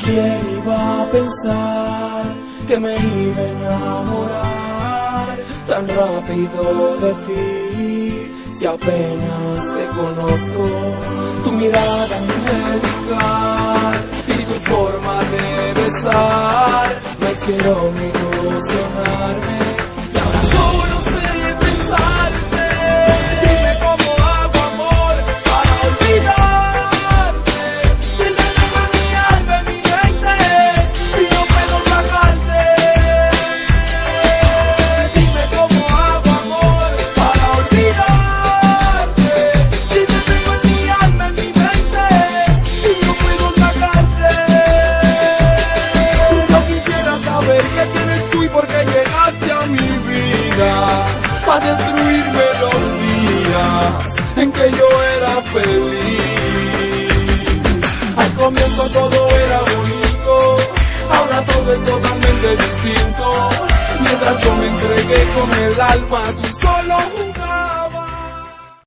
¿Quién iba a pensar que me iba a enamorar tan rápido de ti? Si apenas te conozco, tu mirada angelical y tu forma de besar me hicieron ilusionarme, y ahora solo sé pensarte. Dime cómo hago, amor, para olvidarte. Siéntete en mi alma, en mi mente, y no puedo sacarte. Dime cómo hago, amor, para olvidarte. Siéntete en mi alma, en mi mente, y no puedo sacarte. Yo quisiera saber qué tienes tú y por qué llegaste a mi vida, a destruirme los días en que yo era feliz. Al comienzo todo era bonito, ahora todo es totalmente distinto. Mientras yo me entregué con el alma, tú solo jugabas.